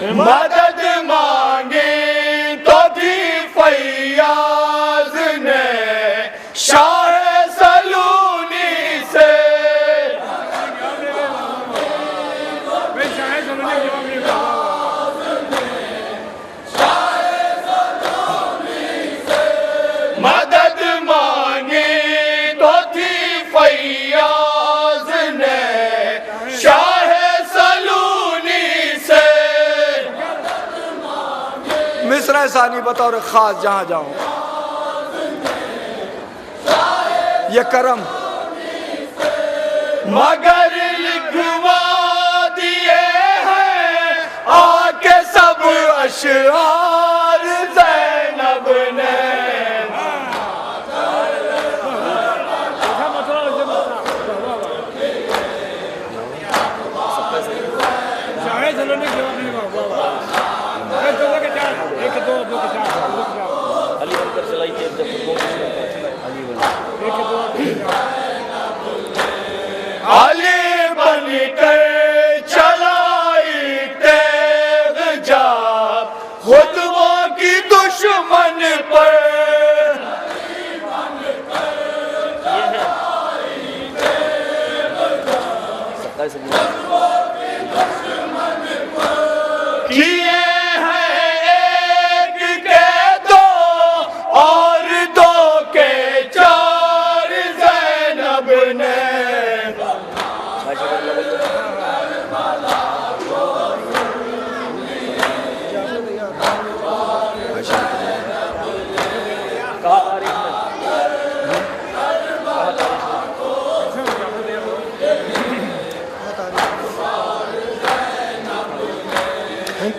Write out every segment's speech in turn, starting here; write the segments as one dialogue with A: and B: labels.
A: मदद मांगी तो दी फैयाज ने शाह सलूनी से। मदद मांगी तो थी फैयाज ने शाह सलूनी से। मिस्र सानी बतौर खास जहाँ जाऊँ ये करम मगर लिखवा दिए हैं आके सब अशआर ज़ैनब ने। अली बन कर चलाई तेग जाब खुतबों की दुश्मन पर। किए हैं एक के दो और दो के चार ज़ैनब ने।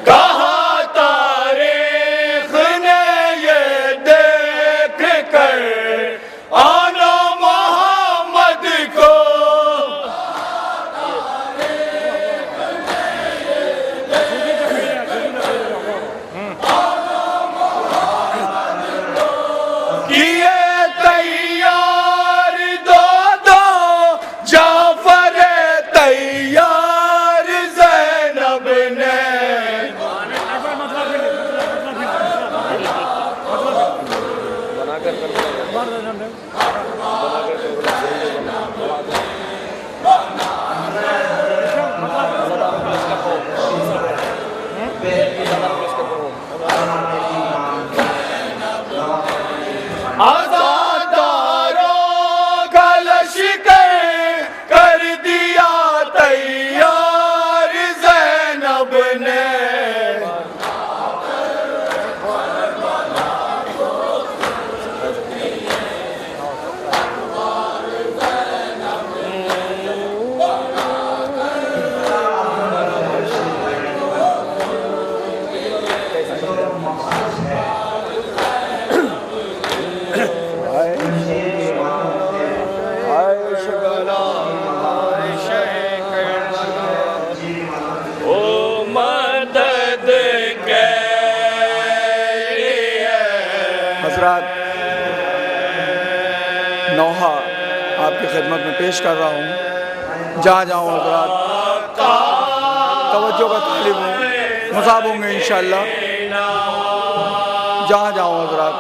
A: कहा तारीख ने ये देख कर आना मोहम्मद को। किए तैयार दो दो जाफर तैयार ज़ैनब ने। आज़ादारों का लश्कर कर दिया तैयार ज़ैनब ने। हज़रात नौहा आपकी खिदमत में पेश कर रहा हूँ। जहाँ जाऊँ हज़रात तवज्जो का तालिब हूँ, मुसाब होंगे इंशाअल्लाह। जहाँ जाऊँ हज़रात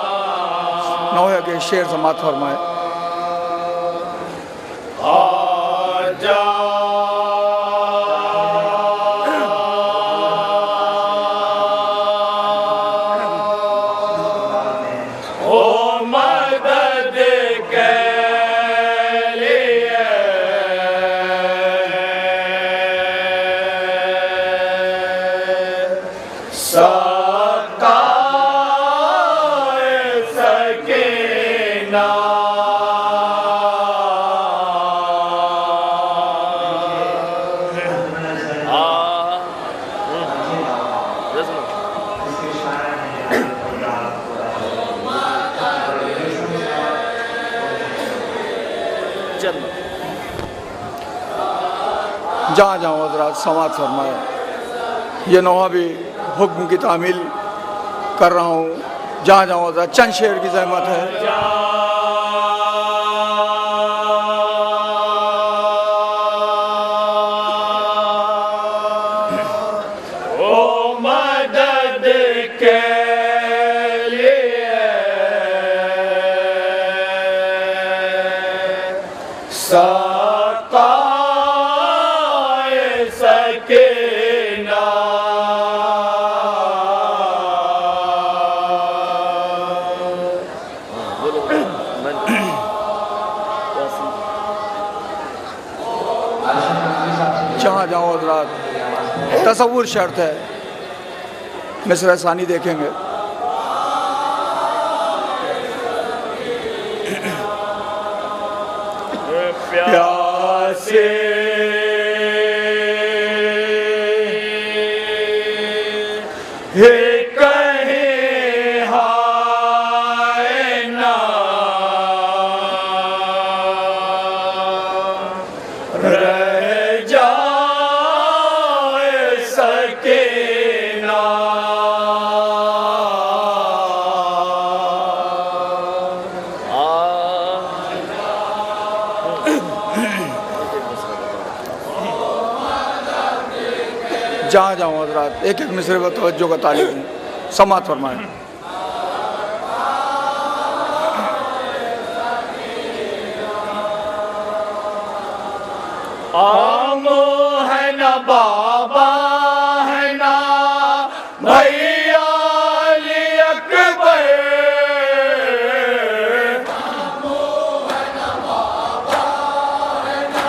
A: नौहा के शेर समात फरमाए। जहाँ जाऊँ हज़रात समात फरमाए। ये नौहा भी हुक्म की तामील कर रहा हूँ। जहाँ जाऊँ हज़रात चंद शेर की ज़हमत है। ओ तसव्वुर शर्त है। मिसरा सानी देखेंगे। प्यासे हे कहे हाय ना रह जाए सके ना। जहाँ जाऊँ हज़रात एक एक मिसरे पर तवज्जो का तालिब हूँ, समात फरमाएं। आमो है ना बाबा है ना भैया अली अकबर, आमो है ना बाबा है ना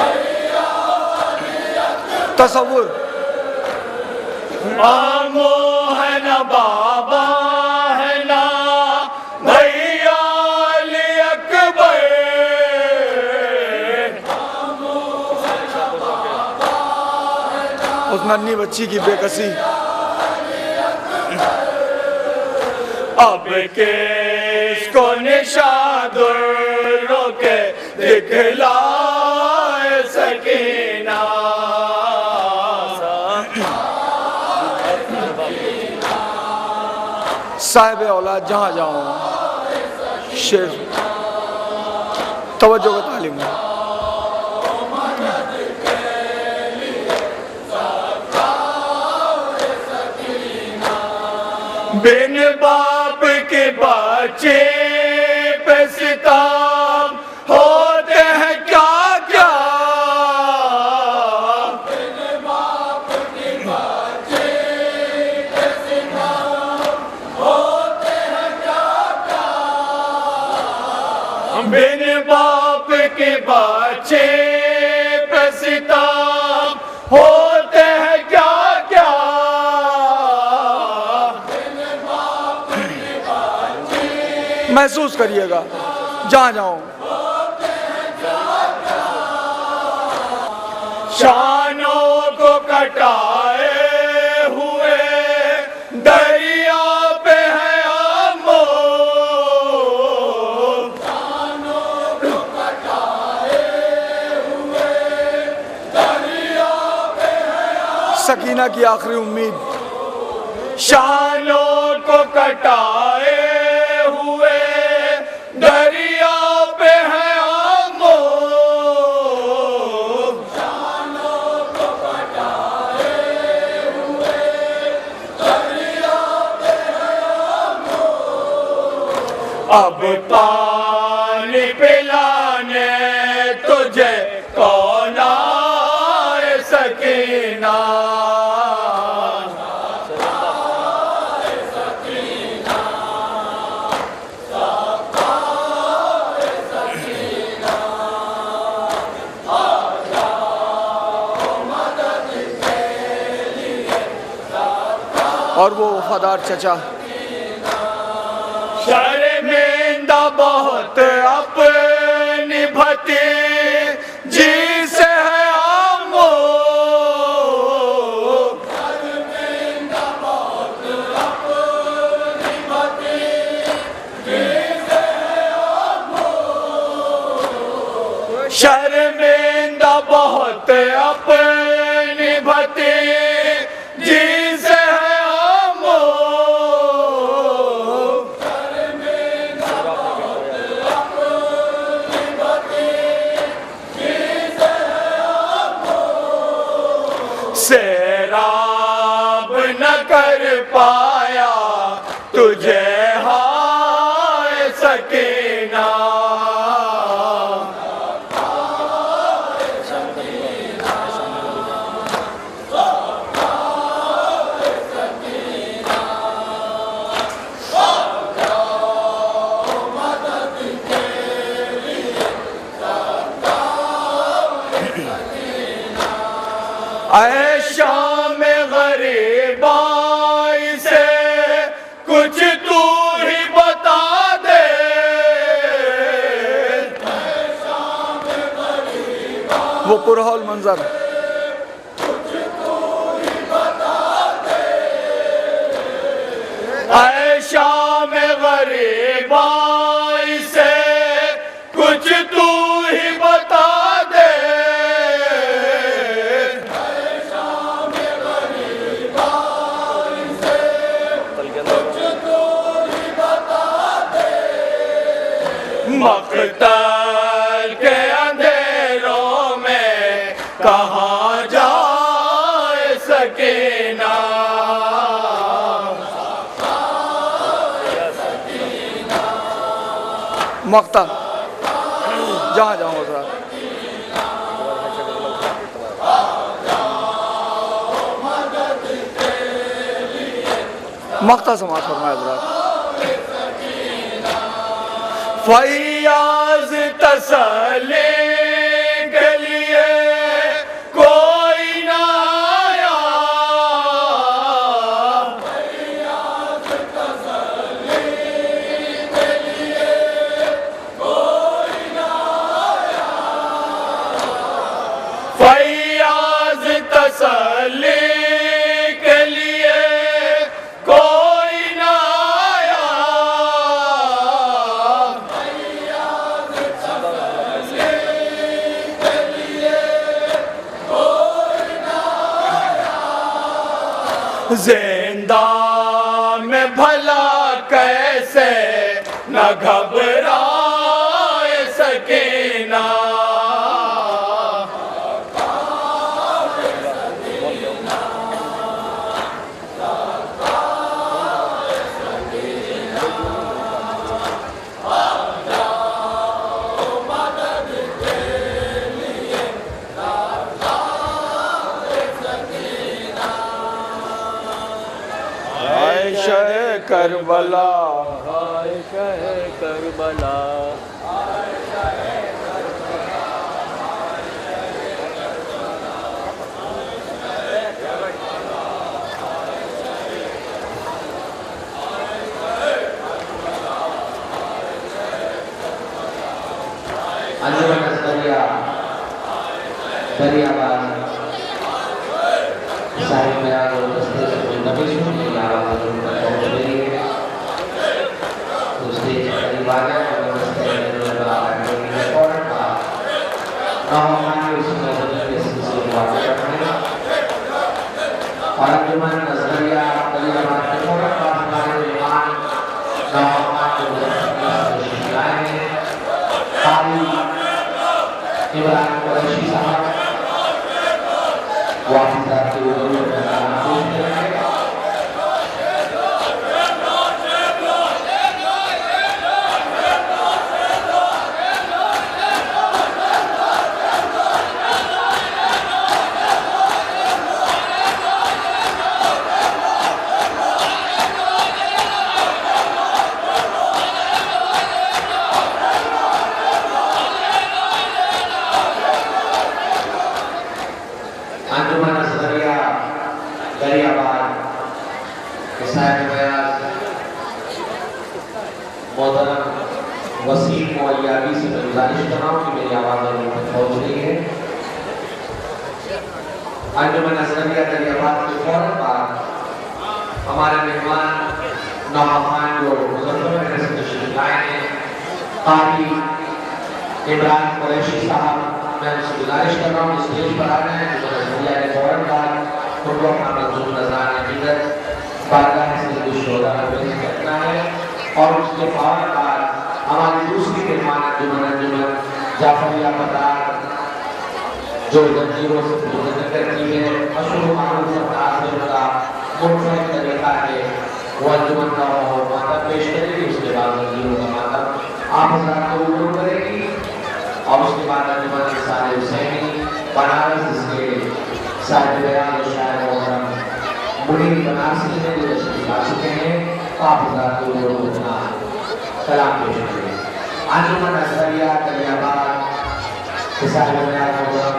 A: भैया अली अकबर। तसव्वुर आमो है ना बाबा है ना भैया अली अकबर, उस नन्ही बच्ची की बेकसी। अब के इसको निशादुर्रों के दिखलाए सकीना। साहिब औलाद जहाँ जाऊँ शेर तवज्जो का तालिम है। बिन बाप के बच्चे पे सिताम होते हैं क्या क्या, बिन बाप के बच्चे पे सिताम होते हैं क्या क्या, बिन बाप के बच्चे पे सिताम होते हैं क्या क्या। महसूस करिएगा जहाँ जाऊँ। शानों को कटाए हुए दरिया पे है आमो, शानों को कटाए हुए दरिया पे है आमो। सकीना की आखिरी उम्मीद। शानों को कटाए हुए दरिया पे है आमो, शानों को कटाए हुए दरिया पे है आमो। अब पानी पिलाने तुझे कौन आए सकीना। और वो वफादार चचा शर्मिंदा बहुत अपनी भतीजी से है आमो, शर्मिंदा बहुत अपनी भतीजी से है आमो, शर्मिंदा बहुत अपनी भतीजी से है आमो। सैराब न कर पाया तुझे हाय सकीना। ऐशा पुरहौल मंजर। ऐ शाम गरीबाई से कुछ तू ही बता दे, शाम गरीबाई से कुछ तू ही बता दे, मक़तल के अंधेरों में कहाँ जाए सकीना, मक्ता जहाँ जाऊँ हजरात। मक्ता समात फरमाए हजरात। फैयाज तसल्ली के लिए कोई ना आया, फैयाज तसल्ली के लिए कोई ना आया, फैयाज तसल्ली के लिए कोई ना आया, फैयाज तसल्ली के लिए कोई ना आया, जिंदा में भला कैसे न घबराए सकीना, करबला हाय शहे करबला,
B: अंजुमन नज़रिया दरियाबाद साहिब बयान और दस्ते से नबी की आवाज़ पहुँच रही है। उसके परिवार और दस्ते में लगा है और का नाम उसमें जमीन से बात करते हैं और अंजुमन नज़रिया दरियाबाद के और का हमारे ईमान नाम को शिकायत है काली इब्राहिम कुरैशी साहब वापस आते हुए अंजुमन नज़रिया दरियाबाद साहिब बयान मोहतरम वसीम मौलियाबी से मैं गुजारिश कर रहा हूँ कि मेरी आवाज़ उन तक पहुँच रही है। अंजुमन नज़रिया दरियाबाद के फौरन बाद हमारे मेहमान नौखान जो मुजफ्फरनगर से तशरीफ लाए हैं कारी इब्राहिम कुरैशी साहब, मैं उनसे गुजारिश कर रहा हूँ स्टेज पर आ रहे हैं। नज़रिया के फौरन बाद उनको अपना मंजूर नजरान हकीकत बारगाह से दुशोरा पेश करना है और उसके फौरन बाद हमारी दूसरी मेहमान अंजुमन जाफरिया पतार जो जंजीरों से गुजर करती है मशहूर मारूफ अंदाज में उनका मुख्तलिफ तरीका है वो अंजुमन का मातम पेश करेगी। उसके बाद जंजीरों का मातम आप हज़रात को रूबरू करेगी और उसके बाद अंजुमन सारे हुसैनी बनारस इसके साहिब बयान और शायर मोहतरम मुनीर बनारसी में जो तशरीफ ला चुके हैं आप हज़रात को रूबरू अपना सलाम पेश करेंगे। अंजुमन नज़रिया दरियाबाद के साहिब बयान मोहतरम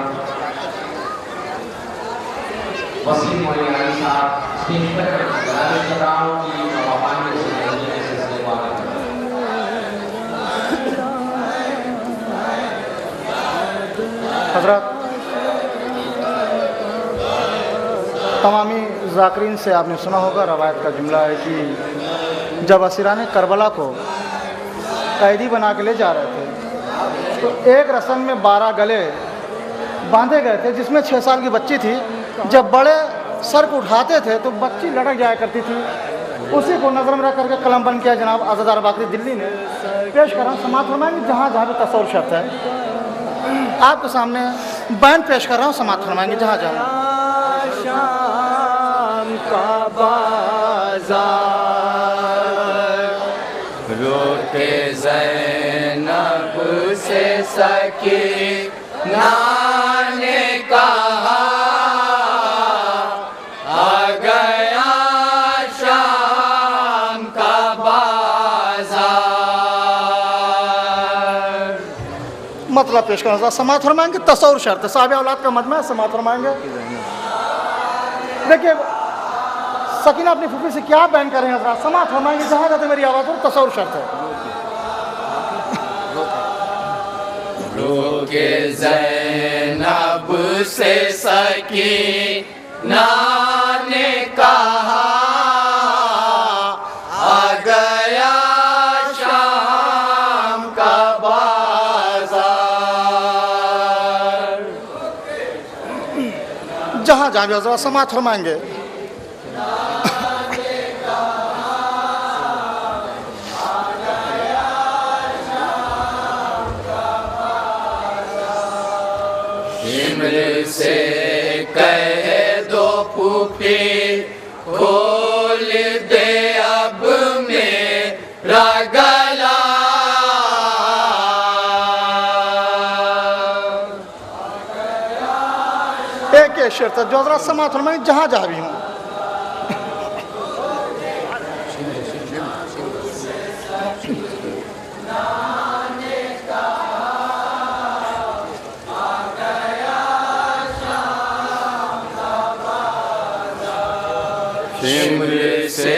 B: वसीम मौलियाबी साहब स्टेज पर गुजारिश कर रहा हूँ कि वफान में से इस्तेमाल करें।
C: हजरत तमामी ज़ाकरीन से आपने सुना होगा, रवायत का जुमला है कि जब असीरान करबला को कैदी बना के ले जा रहे थे तो एक रस्म में 12 गले बांधे गए थे, जिसमें 6 साल की बच्ची थी। जब बड़े सर को उठाते थे तो बच्ची लटक जाया करती थी। उसी को नज़र में रख करके कलम बन किया जनाब आज़ादार बाकरी दिल्ली ने। पेश कर रहा हूँ, समात फरमाएंगे जहाँ जहाँ भी तस्वर शर्त है। आपके सामने बैन पेश कर रहा हूँ, समात फरमाएंगे जहाँ जहाँ।
D: शाम का बाजार रोके ज़ैनब से सकीना ने कहा, आ गया शाम का बाजार।
C: मतलब पेश करना समात फरमाएंगे, तस्वर शर्त है, साहब औलाद का मजमा है, समात फरमाएंगे। देखिए सकीना अपनी फूफी से क्या बैन कर रहे हैं हज़रात, समात फरमाएंगे जहाँ जाते मेरी आवाज़ पर, तस्वर शर्त है।
D: रोके ज़ैनब से सकीना ने कहा, आ गया शाम का बाजार।
C: जहाँ जहाँ भी हज़रात समात फरमाएंगे।
D: इम्र से कह दो फूफी खोल दे अब मेरा गला।
C: एक एक शर्त है जो हज़रात समात फरमाएंगे जहाँ जहाँ भी हूँ।
D: इम्र से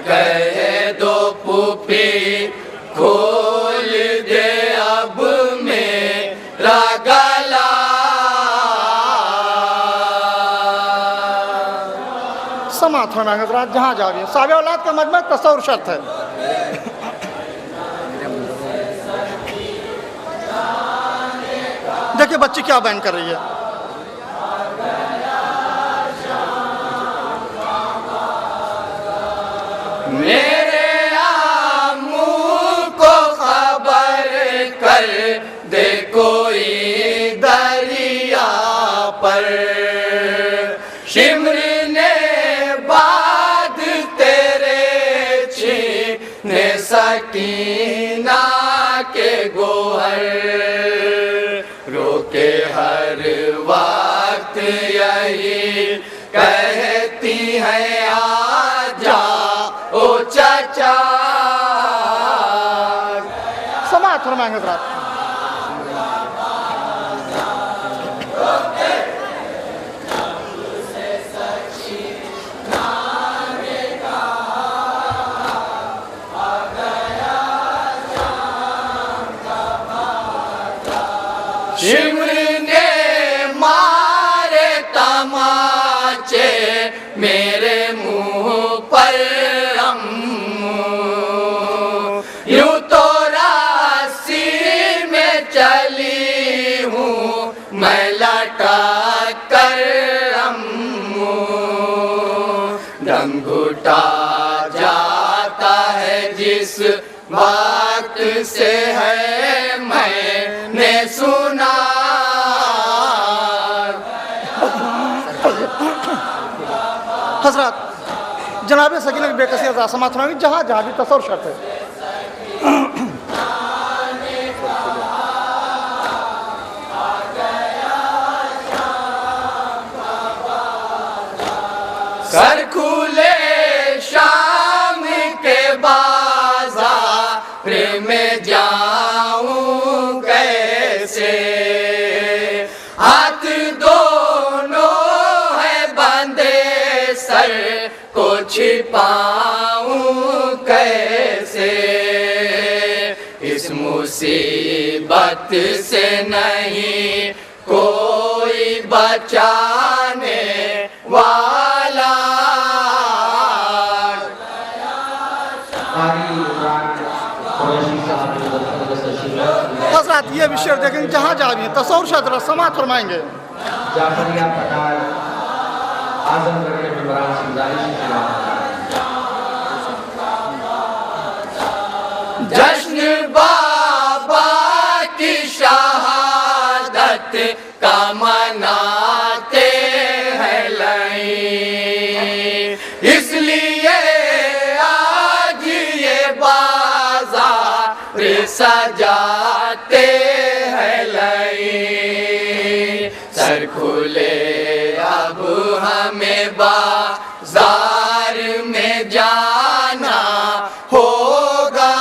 D: कह दो फूफी खोल दे अब मेरा गला।
C: समात फरमाएंगे हज़रात जहाँ जहाँ भी हूँ। साहब औलाद का मजमा तस्वर शर्त है। देखिए बच्ची क्या बैन कर रही है।
D: मेरे आमू को खबर कर दे कोई दरिया पर, शिमर ने बाद तेरे छीने सकीना के गोहर। रोके हर वक्त यही कहती है, आजा ओ चाचा।
C: समात फरमाएंगे हज़रात।
D: शिमर ने मारे तमाचे मेरे मुंह पर, यूं तो रास्ते में चली हूँ मैं लटक कर अम्मू। दम घुटा जाता है जिस बात से है मैंने सुना।
C: हज़रात जनाब सकीना की बेकसी हज़रात समात फरमाएंगे जहाँ जहाँ भी तस्वर शर्त है।
D: सर खुले शाम के बाजार में जाऊं कैसे, हाथ दोनों है बंधे सर को छिपाऊं कैसे। इस मुसीबत से नहीं कोई बचाने वाला
C: ये विषय देखेंगे जहाँ जहाँ भी तस्वुर से जरा समात फरमाएंगे।
B: जाफरिया पठार आजमगढ़ के मेंबरान से गुजारिश है
D: जश्न बाबा की शहादत का मनाते हैं लाई, इसलिए आज ये बाजार सजाते हैं लाई। सर खुले अब हमें बाजार में जाना होगा,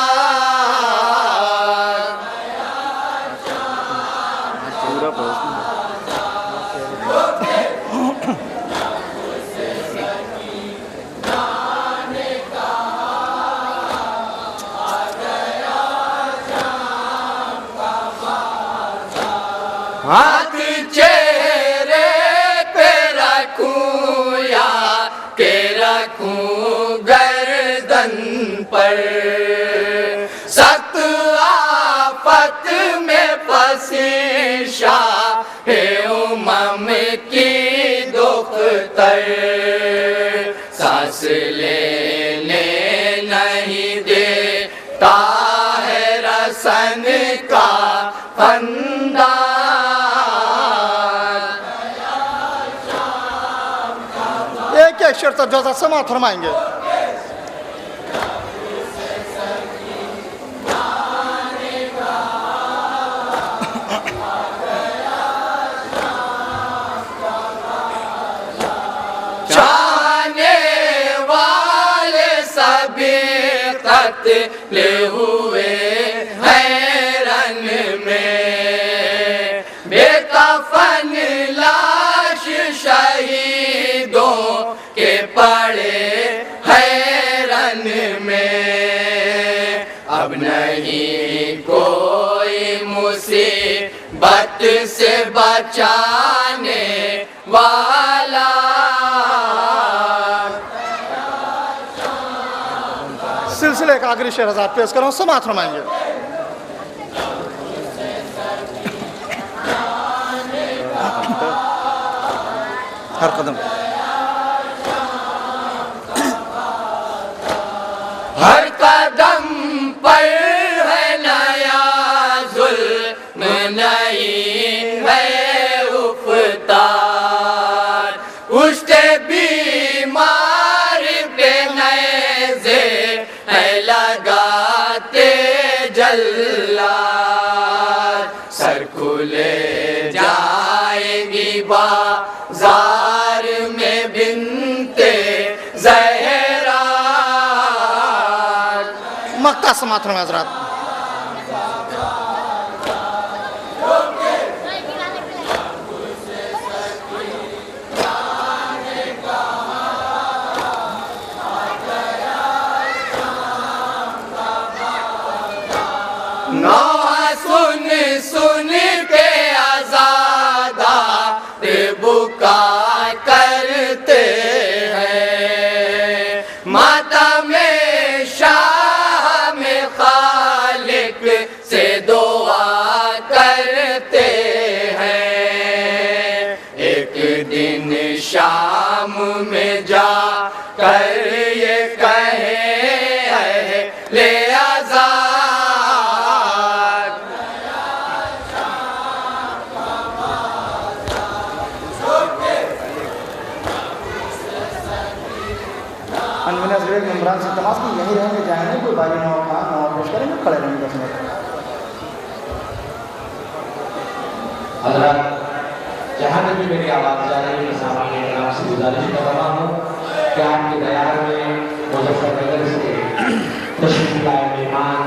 D: हाथ चेहरे पे रखूं या के रखूं गर्दन पर, सख्त आफत में फंसी शाह उमम की दुख्तर, सांस लेने नहीं देता है रसन का फंदा।
C: एक एक शेर तक जो समात फरमाएंगे।
D: चाहने वाले सभी कत्ल हुए हैरन में, बेकफन लाश शहीदों के पड़े हैरन में। अब नहीं कोई मुसीबत से बचाने वाला,
C: सिलसिले का आखिरी शेर आजाद पेश कर रहा हूँ, समात फरमाएंगे। हर कदम
D: हर कदम पर है नया जुल्म, नहीं है उफ्तार, उष्टे बीमार पे नैज़े है लगाते जल्लाद। सर खुले जाएगी बाजार में बिनते ज़हरा,
C: मक्का समात फरमाएं हज़रात।
D: नौहा सुन सुन के आज़ादा बुका करते हैं, माता में शाह में खालिक से दुआ करते हैं। एक दिन शाम में जा कर ये कहे है ले आज़ाद,
C: अनविना ज़रूर इमरान से तमाश की यही रहेंगे, जाएंगे कोई बाजी नौ पेश करेंगे, खड़े रहेंगे 10 मिनट।
B: हज़रात, जहाँ तक भी मेरी आवाज़ जा रही है, सामने आपसे गुजारिश कर रहा हूँ कि आपके दयार में मुजफ्फरनगर से तशरीफ लाए मेहमान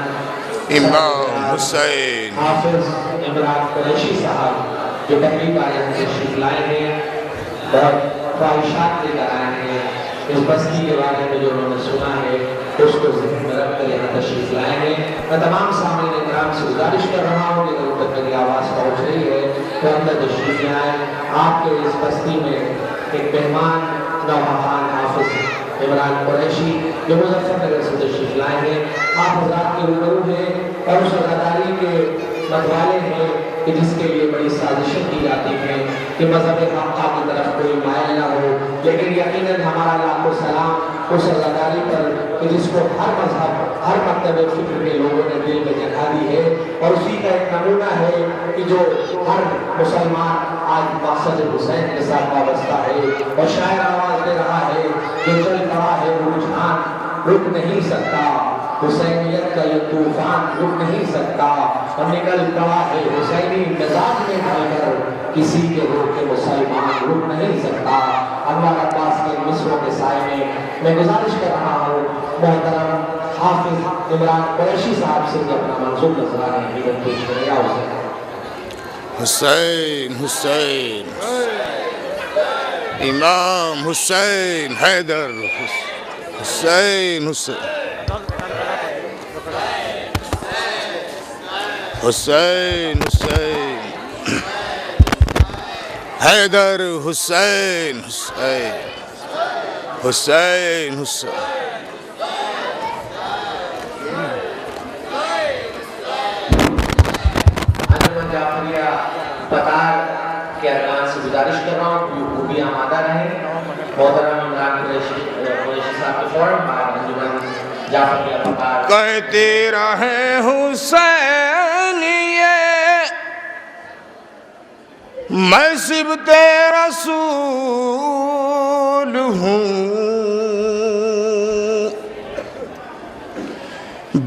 E: इमाम हुसैन
B: हाफिज इमरान कुरैशी साहब जो पहली बार यहाँ तशरीफ लाए हैं, बहुत ख्वाहिशात लेकर आए हैं। इस बस्ती के बारे में जो उन्होंने सुना है उसको ज़हन में रख कर यहाँ तशरीफ लाए हैं। मैं तमाम सामने इकराम से गुजारिश कर रहा हूँ कि अगर तक मेरी आवाज़ पहुँच रही है तो अंदर तशरीफ ले आए। आपके इस बस्ती में एक मेहमान नौजवान हाफिज इमरान कुरैशी जो मुजफ्फरनगर से तशरीफ लाए हैं, आप हज़रात के रूबरू हैं और उस अदाकारी के मतवाले हैं कि जिसके लिए बड़ी साजिशें की जाती हैं कि मजहब हक़ की तरफ कोई मायल ना हो, लेकिन यकीनन हमारा लाखों सलाम उस अज़ादारी पर कि जिसको हर मजहब हर मकतब फिक्र के लोगों ने दिल में जगह दी है, और उसी का एक नमूना है कि जो हर मुसलमान आज मक़सद हुसैन के साथ वाबस्ता है और शायर आवाज़ दे रहा है कि चल पड़ा है वो रुझान रुक नहीं सकता, हुसैनियत का ये तूफान रुक नहीं सकता, और निकल पड़ा है हुसैनी मिजाज में ढलकर किसी के रोके मुसलमान रुक नहीं सकता। अनवर अब्बास के मिसरों के साए में मैं गुजारिश कर रहा हूँ मोहतरम हाफिज इमरान कुरैशी साहब से अपना मंसूब नजराने हिदत पेश करेगा।
E: हुसैन हुसैन इमाम हुसैन हैदर हुसैन हुसैन हुसैन हैदर हुसैन हुसैन हुसैन हुसैन
B: अंजुमन जाफरिया पतार के अरमान से गुजारिश कर रहा हूँ वो भी आमादा रहे। मोहतरम इमरान कुरैशी साहब के फौरन बाद अंजुमन जाफरिया पतार
E: कहते रहे हुसैन ये मैं सिबते रसूल हूँ,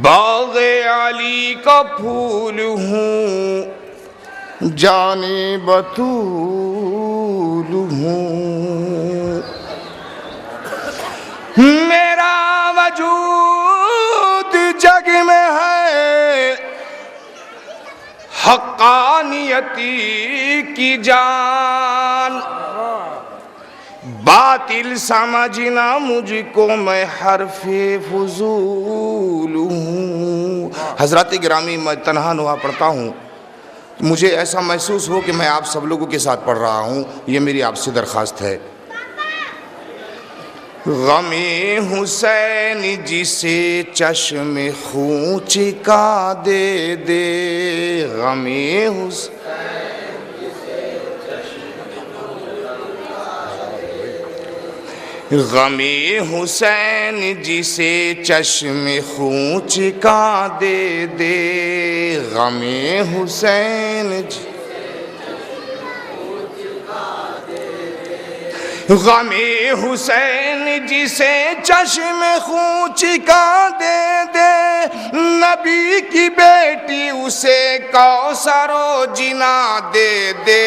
E: बाग़े अली का फूल हूँ, जाने बतूल हूँ, मेरा वजूद जग में है हक्कानियती की जान, बातिल समझना मुझको मैं हरफे फजूल हूँ। हज़रात गिरामी मैं तन्हा नुहा पढ़ता हूँ, मुझे ऐसा महसूस हो कि मैं आप सब लोगों के साथ पढ़ रहा हूँ, ये मेरी आपसे दरख्वास्त है। गमे हुसैन जिसे चश्मे खूं चिका दे दे, गमे हुसैन गमे हुसैन जिसे चश्मे खूं चिका दे दे, गमे हुसैन गमे हुसैन जिसे चश्मे खूं चिका दे दे, नबी की बेटी उसे कौसरो जिना दे दे,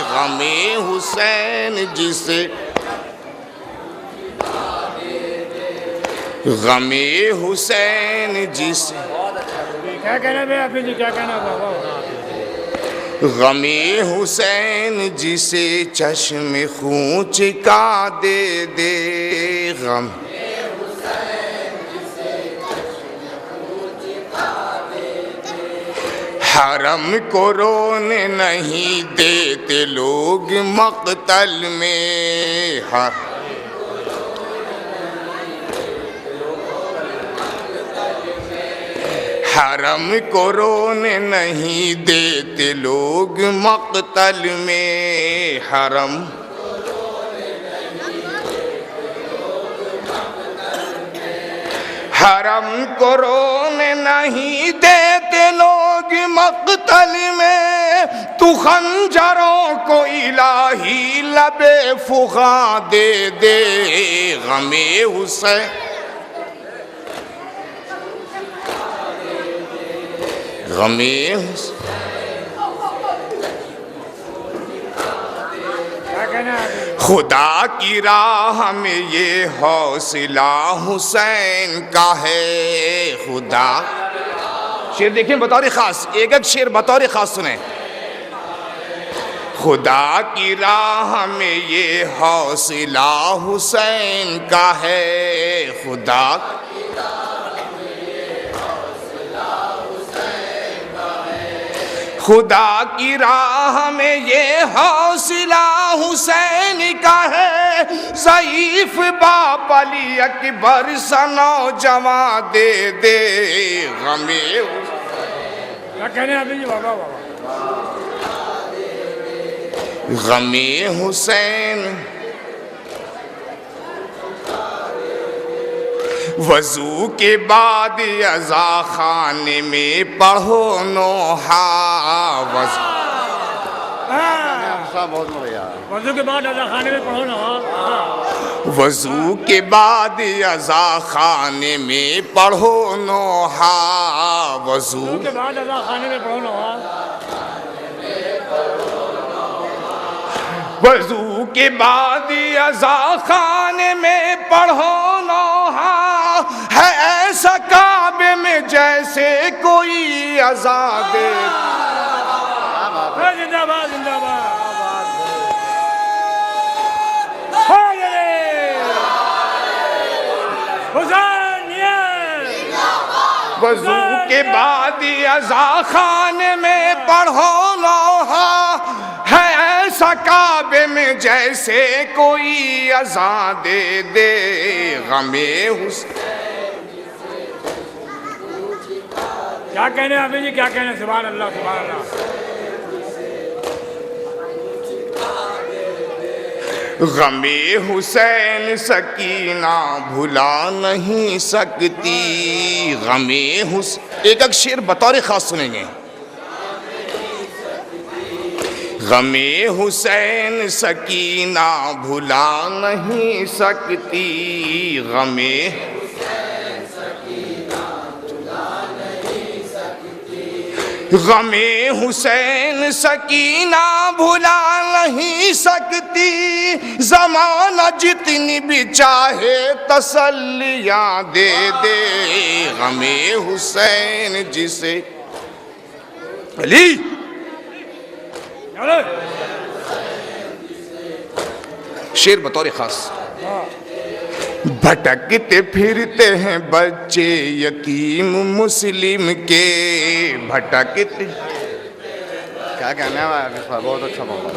E: गमे हुसैन जिसे गमे हुसैन जिसे
F: क्या कहना भैया फिर जी क्या कहना बाबा।
E: गमे हुसैन जिसे चश्मे खूं चिका दे दे, गम हरम को रोने नहीं देते लोग मक़तल में, हरम को रोने नहीं देते लोग मक़तल में, हरम हरम को रोने नहीं देते लोग मक़तल में, तू खंजरों को इलाही लबे फुगा दे दे, गमे हुसैन गमे खुदा की राह में ये हौसला हुसैन का है, खुदा शेर देखिए बतौर खास, एक एक शेर बतौर खास सुने। खुदा की राह में ये हौसला हुसैन का है, खुदा खुदा की राह में ये हौसला हुसैन का है, ज़ईफ़ बाप अली अकबर सा नौजवां दे दे, गमे
F: क्या कहने हाफिज जी? वाह वाह वाह।
E: गमे हुसैन वजू के बाद अज़ा खाने में पढ़ो नोहा।
F: वजू के बाद अज़ा खाने में पढ़ो ना।
E: वजू के बाद अज़ा खाने में पढ़ो नोहा। वजू
F: के बाद अज़ा खाने में पढ़ो ना।
E: वजू के बाद अज़ा खाने में पढ़ो नोहा। है ऐसा काबे में जैसे कोई अज़ा दे।
F: जिंदाबाद जिंदाबाद।
E: वजू के बाद अज़ा खाने में पढ़ो नोहा। है ऐसा काबे में जैसे कोई अज़ा दे दे। गमे हुसैन।
F: क्या कहने हाफिज जी? क्या कहने? सुभान अल्लाह सुभान अल्लाह।
E: गमे हुसैन सकीना भुला नहीं सकती। गमे हुसैन एक शेर बतौर खास सुनेंगे। गमे हुसैन सकीना भुला नहीं सकती। गमे गमे हुसैन सकीना भुला नहीं सकती। ज़माना जितनी भी चाहे तसल्लियाँ दे दे। गमे हुसैन जिसे अली शेर बतौर खास। भटकते फिरते हैं बच्चे यतीम मुस्लिम के। भटकते
C: क्या कहना है? बहुत अच्छा मामला,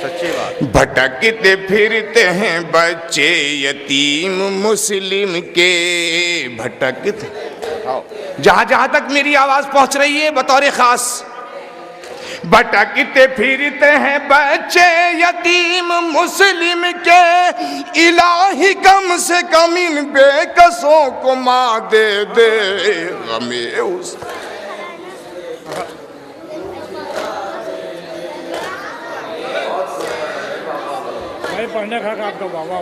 C: सच्ची बात।
E: भटकते फिरते हैं बच्चे यतीम मुस्लिम के। भटकते जहां जहां तक मेरी आवाज पहुंच रही है बतौर खास। भटकते फिरते हैं बच्चे यतीम मुस्लिम के। इलाही कम से कम इन बेकसों को माँ दे दे। गमे उस
F: पढ़ने खा आपका बाबा।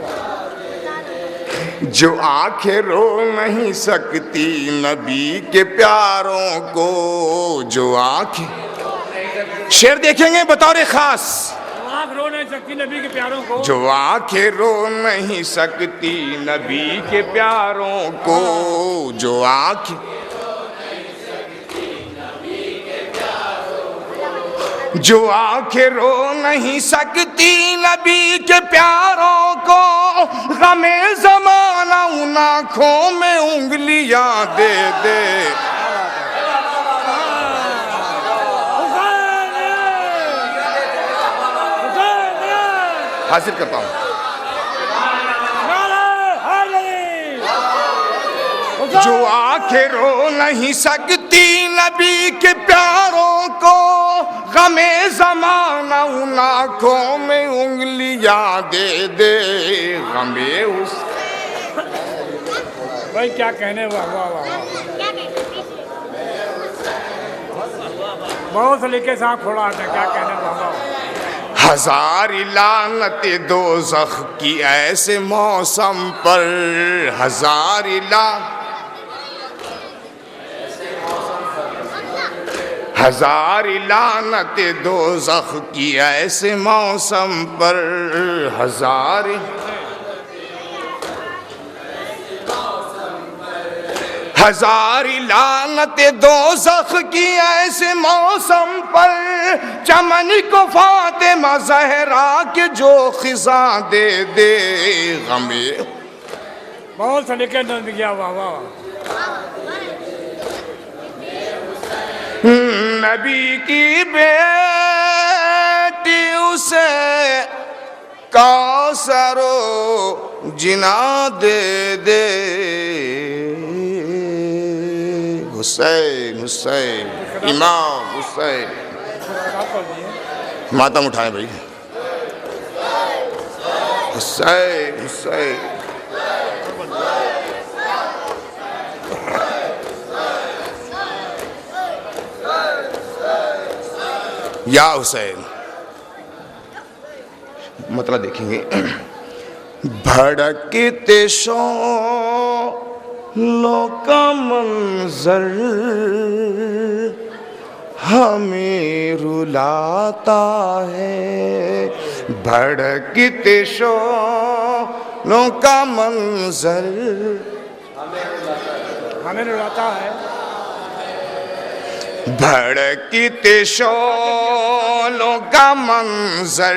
E: जो आंखें रो नहीं सकती नबी के प्यारों को। जो आंखें शेर देखेंगे बतौर खास।
F: आँख रो नहीं सकती नबी के प्यारों को।
E: जो आंखें रो नहीं सकती नबी के प्यारों को। जो आंखें जो आंखें रो नहीं सकती नबी के प्यारों को। गमे ज़माना उन आँखों में उंगलियां दे दे। हासिल करता हूँ। जो आंखें रो नहीं सकती नबी के प्यारों को। गमे ज़माना उन आँखों में उंगलियां दे दे। गमे उस
F: भाई क्या कहने। वाह वाह वाह। बहुत सलीके से आँख खोला है। क्या कहने। वाह वाह।
E: हजार लानत दोज़ख की ऐसे मौसम पर। हजार लानत दोज़ख की ऐसे मौसम पर। हजार लानत दोज़ख की ऐसे मौसम पर। चमन को फातिमा ज़हरा के जो खिज़ा दे दे। गमे
F: बहुत सलीके नजर गया। वाह वाह।
E: नबी की बेटी उसे कौसरो जिना दे दे। हुसैन हुसैन इमाम हुसैन, मातम उठाएं भाई। हुसैन हुसैन या हुसैन। मतलब देखेंगे, भड़कते शोलों का मंजर हमें रुलाता है, भड़कते शोलों का मंजर
F: हमें रुलाता है,
E: भड़कते शोलों का मंजर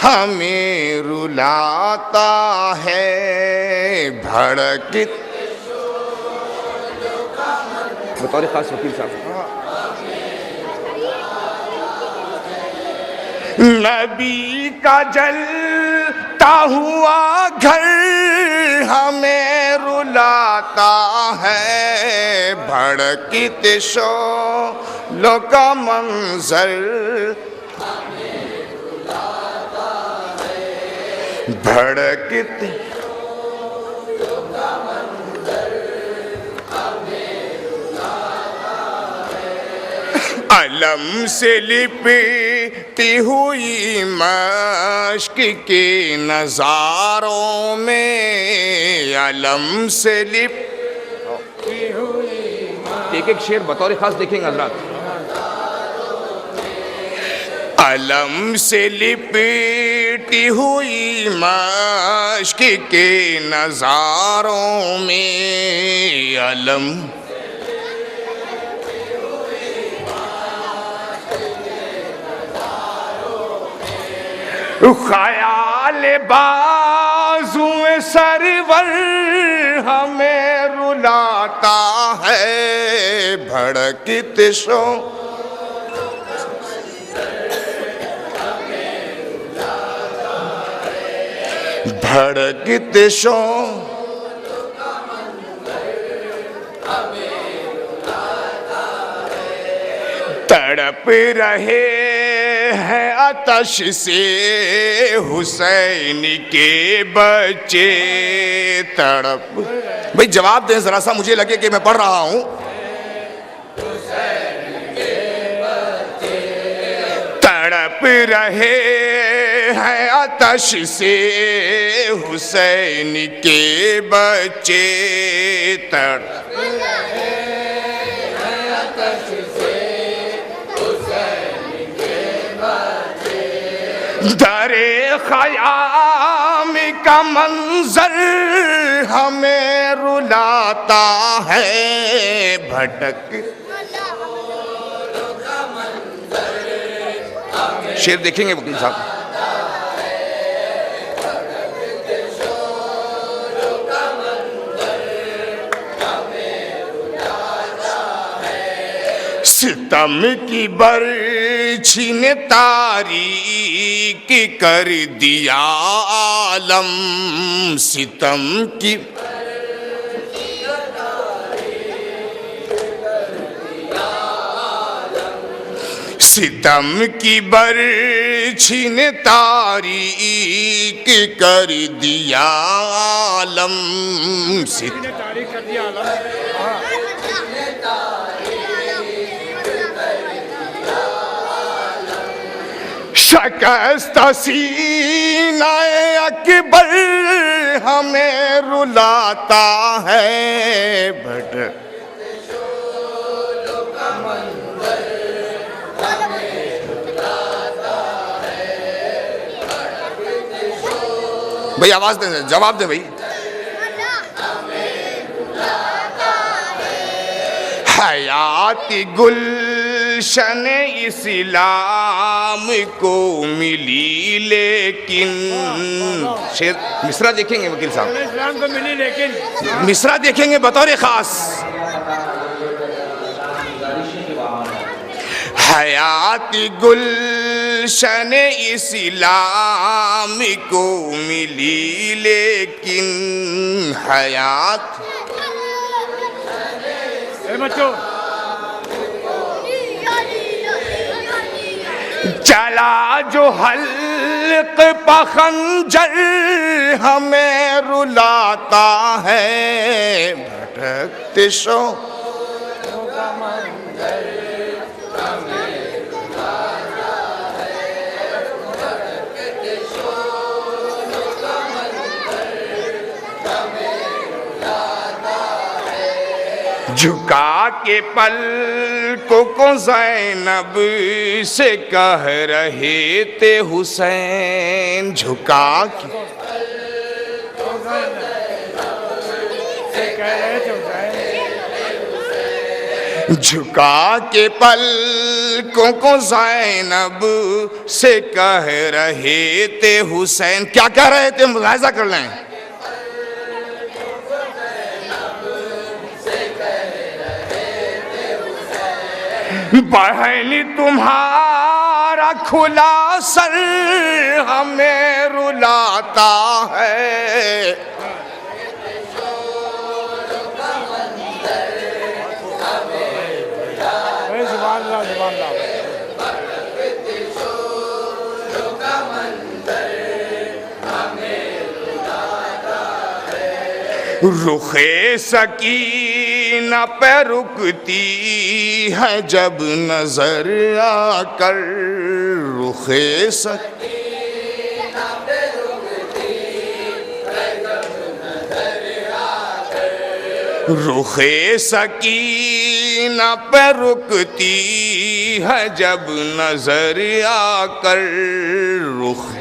E: हमें रुलाता है, भड़कते बतौर खास वकील साहब। नबी का जलता हुआ घर हमें रुलाता है, भड़कते शोलों का मंजर भड़कते अलम से लिपटी हुई मश्क के नज़ारों में, अलम से लिपटी हुई, एक एक शेर बतौर खास देखेंगे हजरात। अलम से लिपटी हुई मश्क के नज़ारों में, अलम ख्याल बाजुए सरवर हमें रुलाता है, भड़कते शो भड़कते शो तड़प रहे हैं आतश से हुसैन के बच्चे, तड़प भाई जवाब दें जरा सा, मुझे लगे कि मैं पढ़ रहा हूं। तड़प रहे हैं आतश से हुसैन के बच्चे, तड़प दरे ख़याम का मंजर हमें रुलाता है, भटक शेर देखेंगे वकील साहब। सितम की बरछी ने तारीक कर दिया आलम, सितम की सितम की बरछी ने तारीक कर दिया आलम,
F: तारीख कर दिया आलम।
E: शकस्त सीनाए अकबर हमें रुलाता है, बट भाई आवाज दें, जवाब दें भाई। हयाती गुलशन इस्लाम को मिली लेकिन, शेर मिसरा देखेंगे वकील साहब,
F: इस्लाम को मिली लेकिन,
E: मिसरा देखेंगे बतौर खास। हयाती गुलशन इस्लाम को मिली लेकिन, हयात
F: बच्चों
E: चला जो हल्क पखंजर हमें रुलाता है, भटकते शो झुका के पलकों को ज़ैनब से कह रहे थे हुसैन, झुका के झुका के पलकों को ज़ैनब से कह रहे थे हुसैन। क्या कह रहे थे, मुलाहिजा कर लें। बहन तुम्हारा खुला सर हमें रुलाता है,
F: जुबान ला जुबान ला।
E: रुखे सकीना पे रुकती है जब नजर आकर, रुखे सकीना पे रुकती है जब नजर आकर, रुखे सकीना पे रुकती है जब नजर आकर, रुखे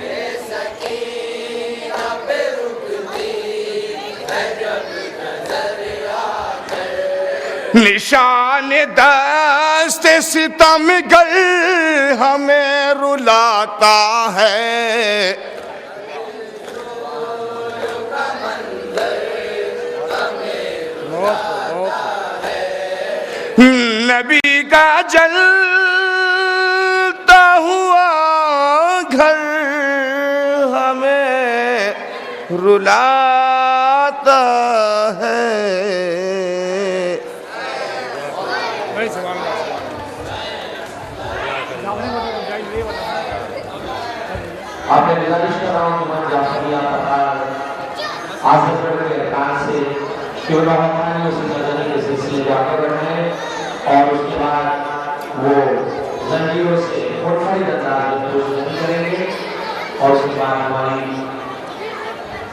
E: निशान दस्ते सितमगर हमें रुलाता है, नबी का जलता हुआ घर हमें रुलाता है।
B: आपने गुजारिश कर रहा हूँ कि जाफरिया पठार आजमगढ़ के अरकान से क्यों ना उस नजर के सिलसिले को आगे बढ़ाएं और उसके बाद वो जंजीरों से मुनफरिद अंदाज में नहीं करेंगे और उसके बाद हमारी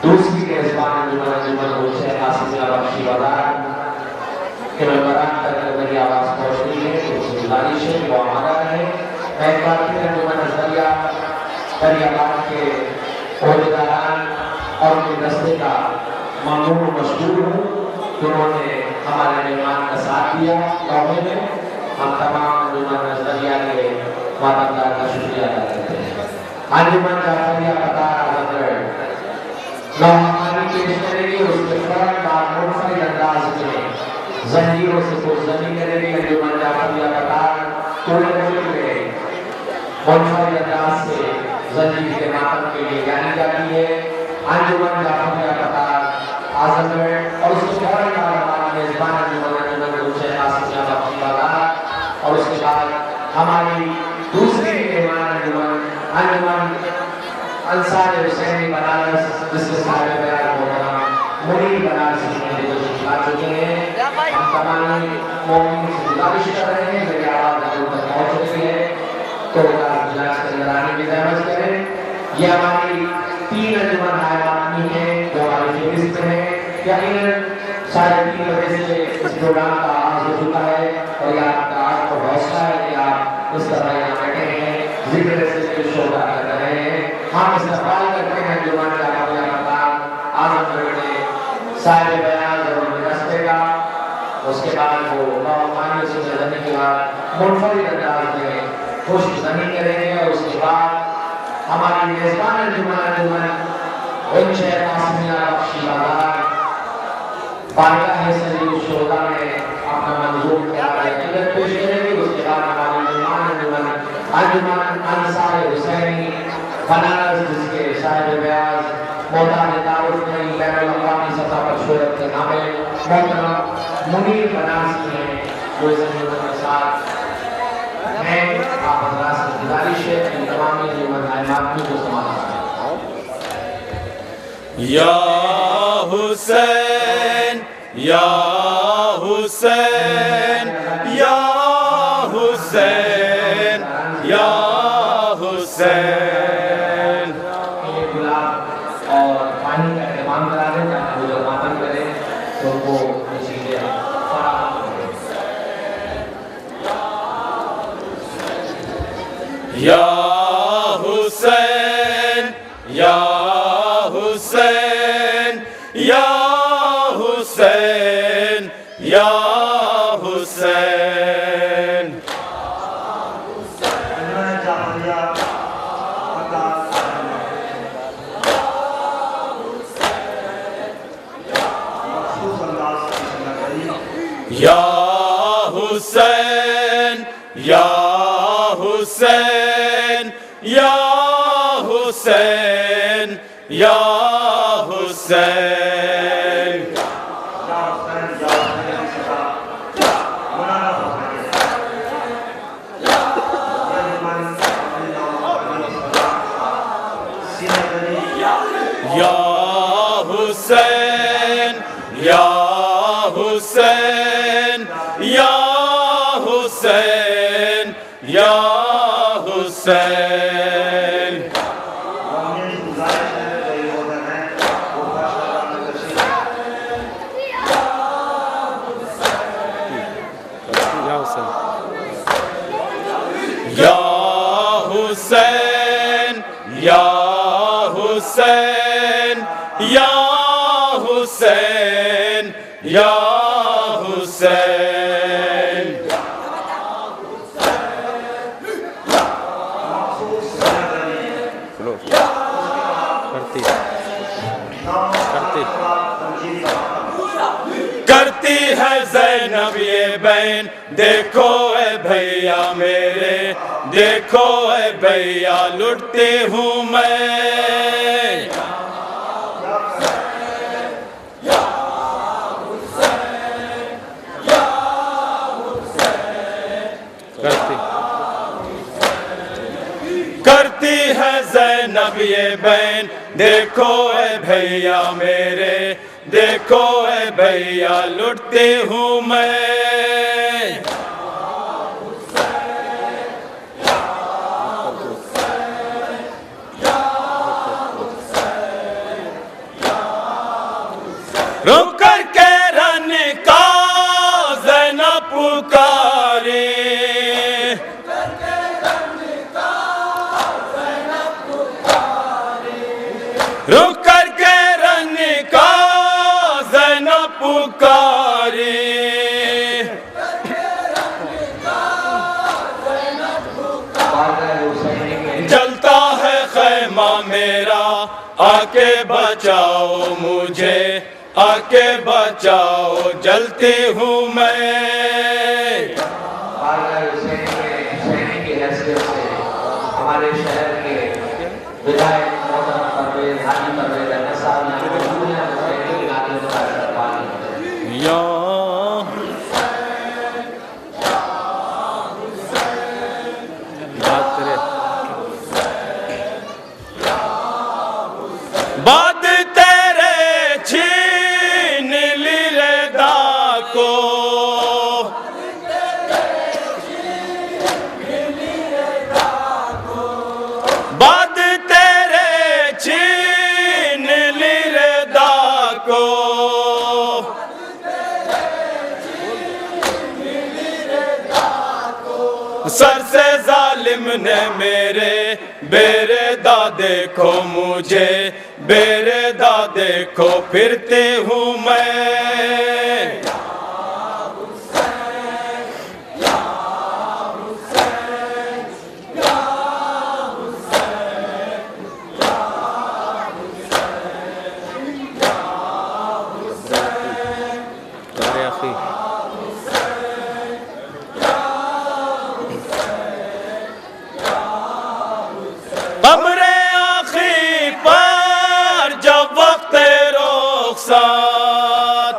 B: दूसरी मेजबान अंजुमन हुसैन कासिमिया बख्शी बाजार के मेंबरान तक मेरी आवाज़ पहुँच रही है, उसकी गुजारिश है वो हमारा रहे। मैं एक बार फिर अंजुमन नजरिया दरियाबाद के ओहदेदारान और उनके दस्ते का ममनून मशहूर हूँ कि उन्होंने हमारे मेहमान का साथ दिया तोहफे में। हम तमाम अंजुमन नजरिया के वादादार का शुक्रिया अदा करते हैं। अंजुमन जाफरिया पठार आजमगढ़ नौहानी पेश करेगी, उसके फौरन बाद मुनफरिद अंदाज में जंजीरों से पुरज़नी करेगी। अंजुमन जाफरिया पठार पूरे मुल्क में मुनफरिद अंदाज से जंजीर के मातम के लिए जानी जाती है। अंजुमन जाफरिया पठार आजमगढ़ और उसके फौरन बाद हमारा मेजबान अंजुमन हुसैन कासिमिया बख्शी बाजार और उसके बाद हमारी दूसरी मेहमान अंजुमन अंसार हुसैनी बनारस जिसके सारे बयान मोहतरम मुनीर बनारस में आ चुके हैं। हम तमाम मोमिन से गुजारिश कर रहे हैं, मेरी आवाज़ तक पहुँच रही है तो गुजारिश कर आने की ज़हमत करें। ये हमारी 3 अंजुमन आदमी है जो हमारी फेहरिस्त में है। यकीनन 3:30 बजे से इस प्रोग्राम का आगाज हो चुका है और ये आपका आपको हौसला है कि आप इस तरह यहाँ बैठे हैं, जिक्र से शोभा कर रहे हैं। हम इस्तेमाल करते हैं अंजुमन जाफरिया पठार आजमगढ़ के साहिब बयान और उनके रास्ते का। उसके बाद वो नौखानी से गुजरने के बाद मुनफरिद अंदाज में खुश ज़नी करेंगे और उसके बाद हमारी मेजबान अंजुमन शेख कासिमिया बख्शी बाजार बारगाह सलील शोधा में अपना मंजूर पेश करेंगे। उसके बाद हमारी अंजुमन अंसार हुसैनी बनारस जिसके साहिब बयाज मोहताज तारुफ नहीं बैनुल अक़वामी सतह पर शोहरत के काबिल मोहतरम मुनीर बनारस में जो इस अंजुमन के साथ है आप हजरात से गुजारिश है कि तमाम आइमाम को समाप्त
D: या हुसैन या हुसैन या हुसैन या हुसैन।
B: गुलाब और पानी का इंतजाम करा दें ताकि वो जब मातम करें तो वो ये चीजें फराहम करें।
D: या हुसैन या हुसैन या हुसैन या हुसैन। या हुसैन या हुसैन या हुसैन या हुसैन। या हुसैन या हुसैन या हुसैन या हुसैन। या हुसैन या हुसैन या हुसैन या हुसैन। करती है ज़ैनब ये बहन देखो ए भैया मेरे देखो ए भैया लुटती हूँ मैं। करती है ज़ैनब ये बहन देखो ए भैया मेरे देखो ए भैया लुटती हूँ मैं। रुक कर के रन का ज़ैनब पुकारे रुक कर के रन का ज़ैनब पुकारे। जलता है खैमा मेरा आके बचाओ मुझे आके बचाओ जलती हूँ मैं।
B: हुसैनी की हैसियत से हमारे शहर के विधायक मोहतरम परवेज हाजी परवेज अहमद साहब ने हुसैनी की गालियों का पानी
D: या बाद तेरे छीन ली रदा को बाद तेरे छीन ली रदा को सर से जालिम ने मेरे बेरेदा देखो मुझे बेरेदा देखो फिरते हूँ मैं। कब्रे आखी पर जब वक्त रुखसात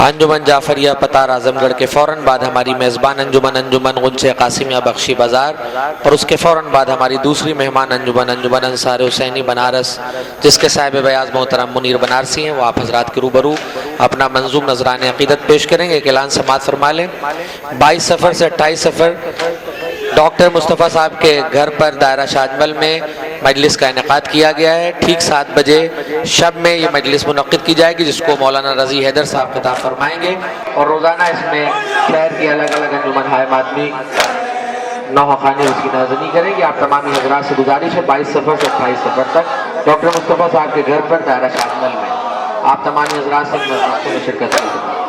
B: अंजुमन जाफरिया पतार आजमगढ़ के फ़ौरन बाद हमारी मेज़बान अंजुमन अंजुमन गुंचे कासिमिया बख्शी बाज़ार, और उसके फ़ौरन बाद हमारी दूसरी मेहमान अंजुमन अंजुमन अंसार हुसैनी बनारस, जिसके साहिब बयाज़ मोहतरम मुनीर बनारसी हैं। वो आप हज़रात के रूबरू अपना मंजूम नजरान अक़ीदत पेश करेंगे। एक ऐलान समाअत फरमा लें। 22 सफ़र से 28 सफ़र डॉक्टर मुस्तफ़ा साहब के घर पर दायरा शाजमल में मजलिस का इनेकाद किया गया है। ठीक 7 बजे शब में ये मजलिस मुनक्किद की जाएगी, जिसको मौलाना रज़ी हैदर साहब खिताब फरमाएंगे, और रोज़ाना इसमें शहर की अलग अलग अंजुमन हाय मातमी नौखानी उसकी नाज़नी करेंगे। आप तमामी हज़रात से गुजारिश है 22 सफ़र से 28 सफ़र तक डॉक्टर मुस्तफ़ा साहब के घर पर दायरा शाजमल में आप तमामी हज़रात से में शिरकत करेंगे।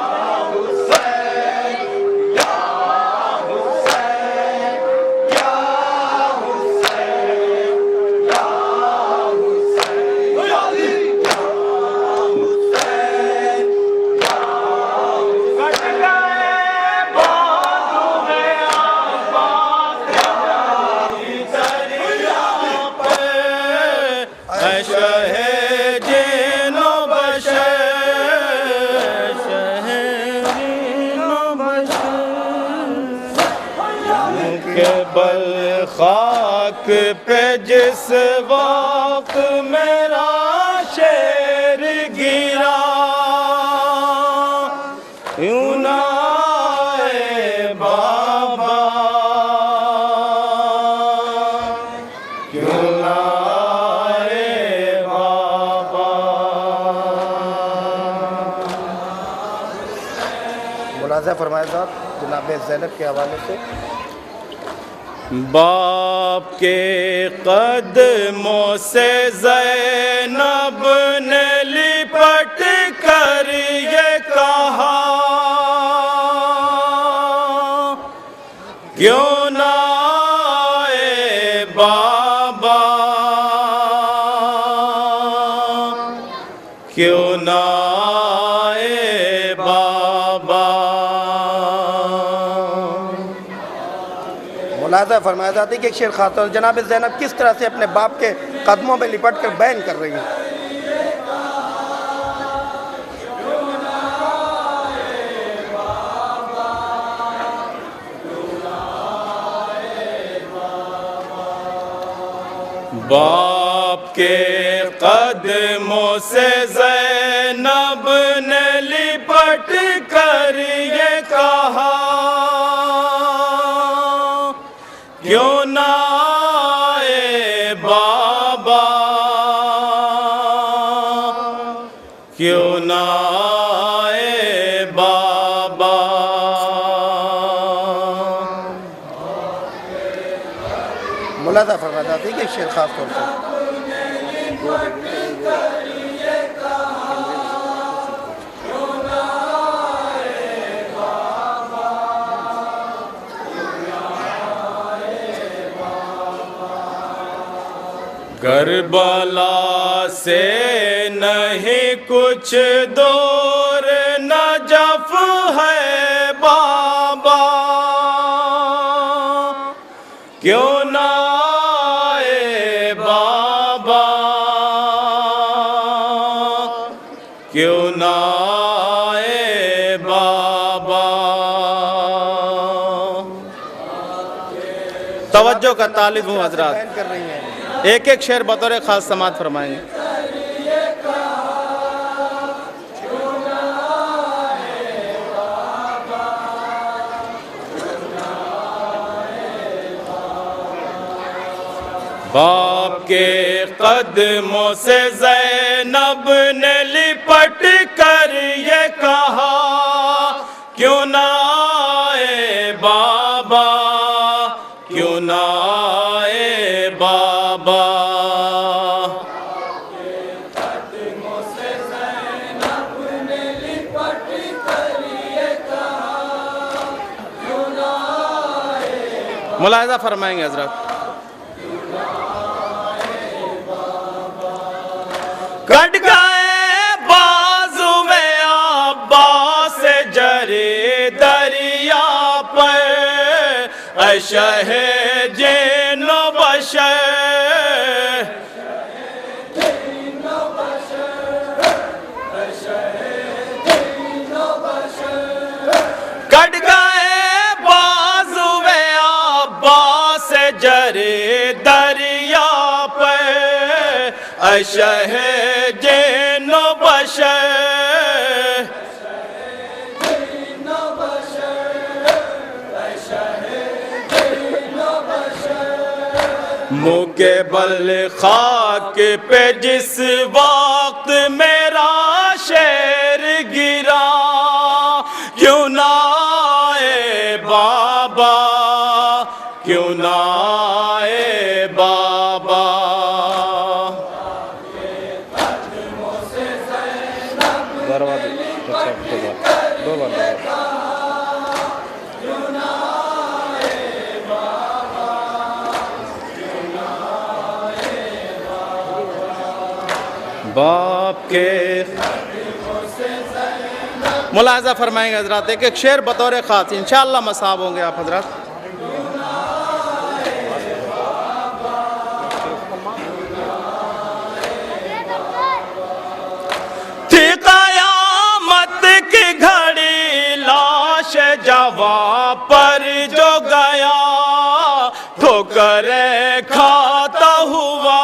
D: खाक पे जिस वक्त मेरा शेर गिरा, यूं ना आए बाबा, क्यों ना आए बाबा।
C: मुलाज़ा फरमाए साहब जनाब ज़ैनब के हवाले से।
D: बाप के कदमों से ज़ैनब ने लिपट कर ये कहा, क्यों ना आए बाबा, क्यों ना आए बाबा।
C: मुलाज़ा फरमाया जाता है कि एक शेर खातून जनाब ज़ैनब किस तरह से अपने बाप के कदमों में लिपट कर बयान कर रही हैं।
D: बाप के कदमों से ज़ैनब ने लिपट कर ये कहा, क्यों ना आए बाबा, क्यों ना आए बाबा।
C: मुलाज़ा फरमाया जाता है कि एक शेर खास तौर से
D: करबला से नहीं कुछ दूर नजफ है बाबा, क्यों ना आए बाबा, क्यों ना आए बाबा।
C: तवज्जो का तालिब हूँ हजरात,
G: कर रही हैं।
C: एक एक शेर बतौर खास समात फरमाएंगे।
D: बाप के कदमों से ज़ैनब ने लिपट कर ये कहा, क्यों ना आए बाबा, क्यों ना आए बाबा।
C: मुलाहिज़ा फरमाएंगे हजरत।
D: कट गए बाजू में अब्बास जरे दरिया पर, अशहे जिन्नो बशर कट गए बाजुए अब्बास जरे दरिया पे अशहे जिन्नो बशर मुँह के बल खाक पे जिस वक्त मेरा शेर गिरा क्यों ना आए बाबा क्यों ना आए बाबा बाप के मुलाजा फरमाएंगे हजरात। एक एक शेर बतौर ख़ास इंशाअल्लाह मसाब होंगे आप हजरात। थी क़यामत की घड़ी लाश जवा पर जो गया ठोकर खाता हुआ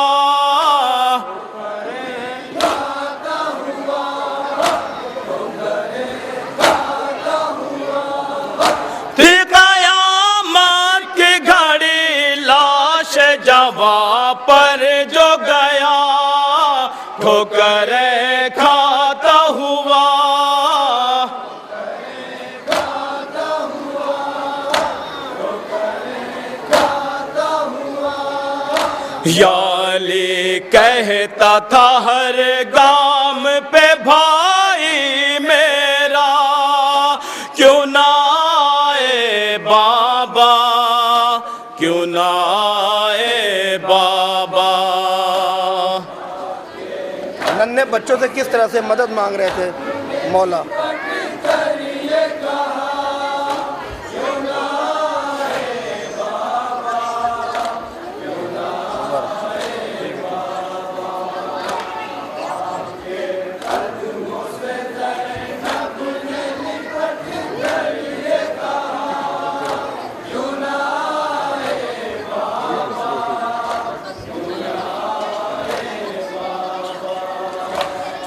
D: जवा पर जो गया ठोकर खाता हुआ याली कहता था हर गाम पे भाई मेरा क्यों ना आए बाबा क्यों ना आए बाबा।
G: नन्हे बच्चों से किस तरह से मदद मांग रहे थे मौला।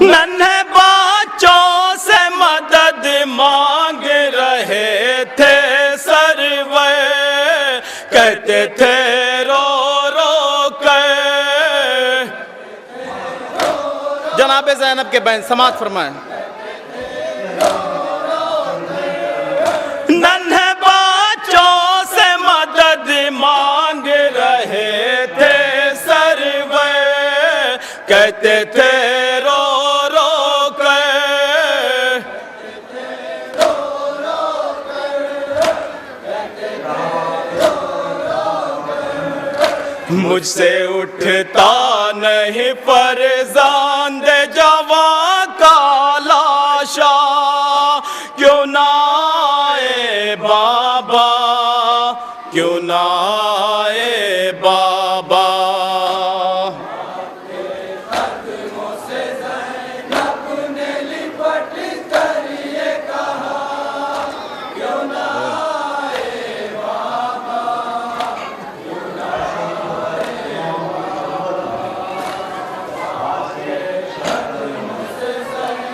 D: नन्हे बच्चों से मदद मांग रहे थे सरवर कहते थे रो रो कर। जनाब ज़ैनब के बहन समात फरमाएं। नन्हे बच्चों से मदद मांग रहे थे सरवर कहते थे मुझसे उठता नहीं फरजांद जवा का लाशा क्यों ना आए बाबा क्यों ना आए बाबा।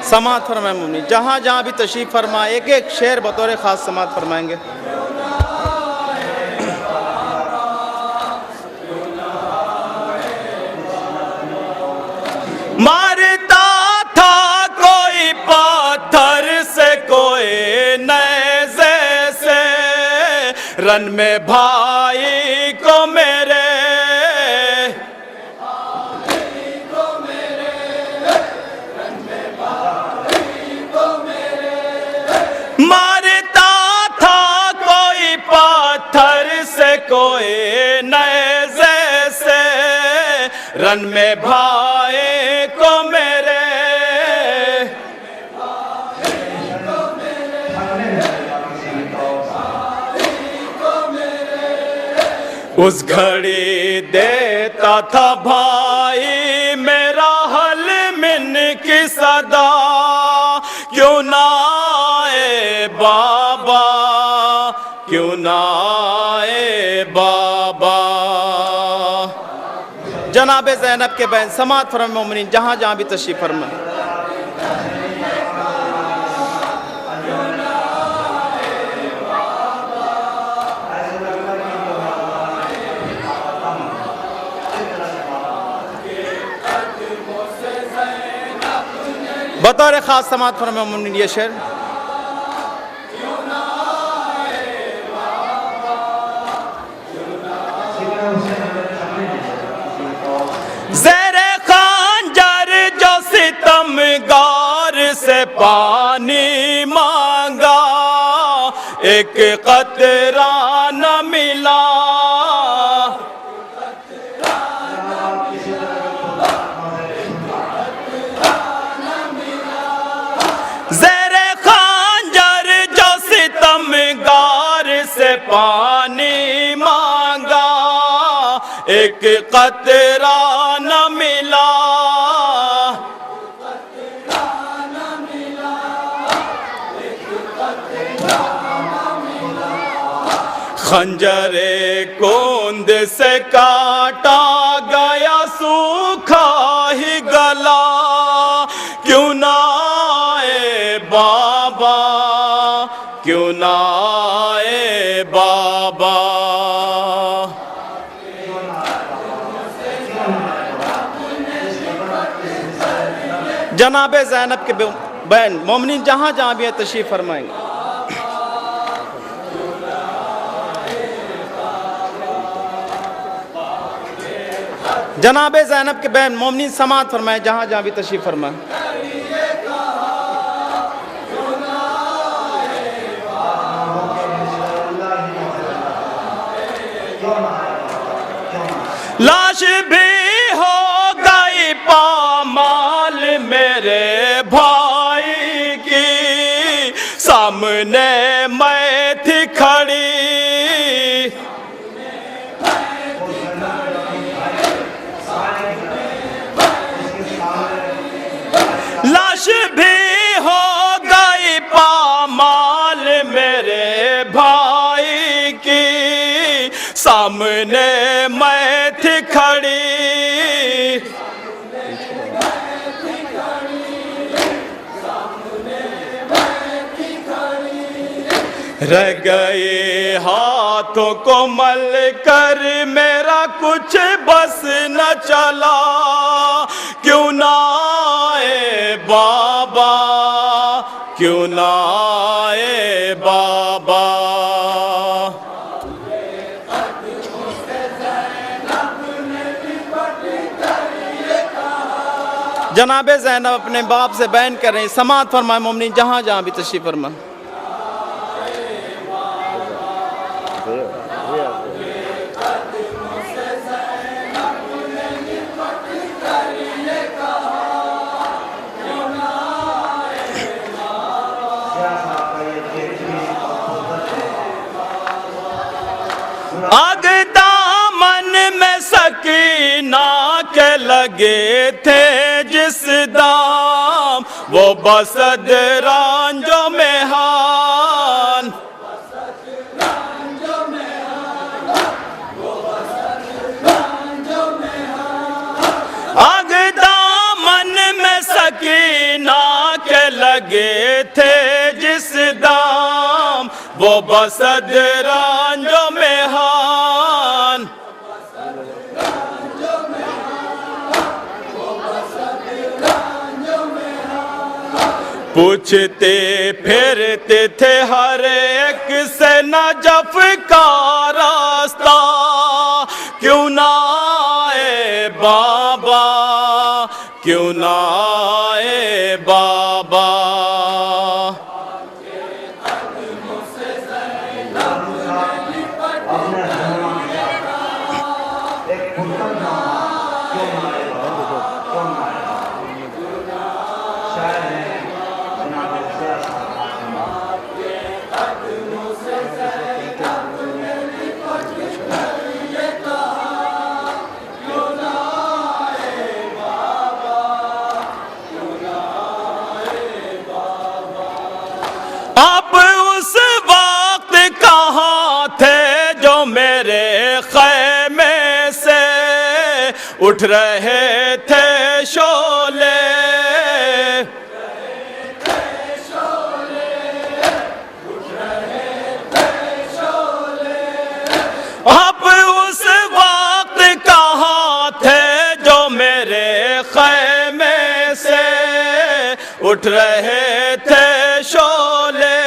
D: समात फरमाए मुन्नी जहाँ जहाँ भी तशरीफ़ फरमाए एक एक शेर बतौर ख़ास समात फरमाएंगे। मारता था कोई पत्थर से कोई नेज़े से रन में भाई को मेरे मारता था कोई पत्थर से कोई नेज़े से रन में भाई को मेरे उस घड़ी देता था भाई मेरा हल मिन की सदा, क्यों ना आए बाबा, क्यों ना आए बाबा। जनाब ज़ैनब के बहन समात फरमाए मोमिनीन जहाँ जहाँ भी तशरीफ़ फरमाए। बतौर ख़ास समात फरमाए मोमिनीन ये शेर। ज़ेरे खंजर जो सितमगार से पानी मांगा, एक कतरा न मिला। ज़ेरे खंजर जो सितमगार से पानी मांगा, एक कतरा न मिला। खंजरे कोंद से काटा गया सूखा ही गला, क्यों ना आए बाबा, क्यों ना आए बाबा। जनाब ज़ैनब के बहन मोमिनीन जहाँ जहाँ भी है तशरीफ़ फरमाएंगे। जनाब ज़ैनब के बहन मोमिनीन समात फरमाए जहाँ जहाँ भी तशरीफ़ फरमाए। लाश भी हो गई पामाल मेरे भाई की, सामने मैं थी खड़ी। लाश भी हो गई पामाल मेरे भाई की, सामने मैं थी खड़ी। रह गए हाथों को मल कर मेरा कुछ बस न चला, क्यों ना आए बाबा, क्यों ना आए बाबा। जनाब ज़ैनब अपने बाप से बयान कर रहे हैं, समात फरमाए मोमिनीन जहाँ जहाँ भी तशरीफ़ फरमाए। आग दामन में सकीना के लगे थे जिस दाम, वो बसद रांझो में हान। आग दामन में सकीना के लगे थे जिस दाम, वो बसद रांझो में हान। पूछते फिरते थे हर एक से नजफ का रास्ता, क्यों ना आए बाबा, क्यों ना आए बाबा। मेरे खैमे से उठ रहे थे शोले, अब उस वक्त कहाँ थे जो मेरे खैमे से उठ रहे थे शोले।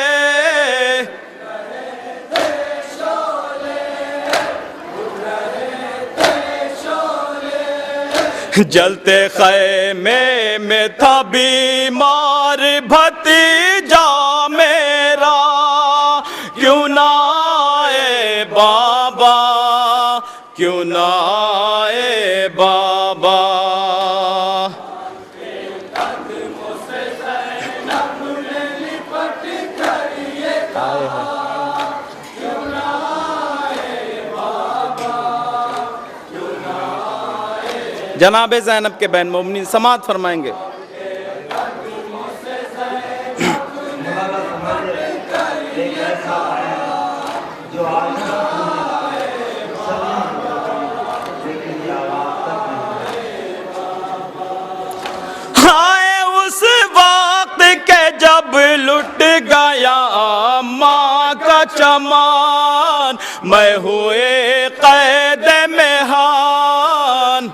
D: जलते खैमे में था बीमार भतीजा मेरा, क्यों ना आए बाबा, क्यों ना आए बाबा। जनाब ज़ैनब के बैन मोमिनीन समाअत फरमाएंगे। आए उस वक्त के जब लुट गया माँ का चमान, मैं हुए कैद में हान।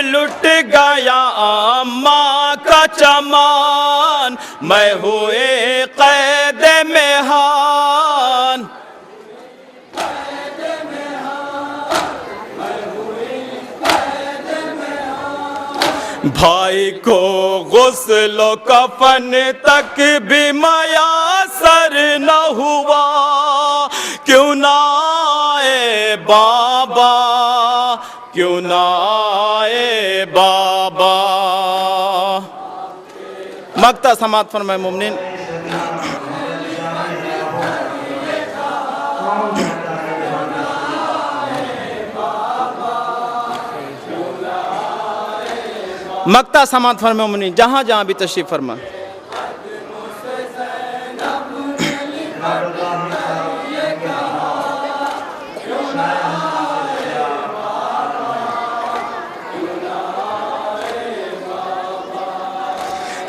D: लुट गया माँ का चमान, मैं हुए कैद में हान। भाई को गुस्लो कफन तक भी मयासर न हुआ, क्यों ना आए बाबा, क्यों ना आए बाबा। मक्ता समाअत फरमाए मोमिनीन। मक्ता समाअत फरमाए मोमिनीन, जहाँ जहाँ भी तशरीफ फरमा।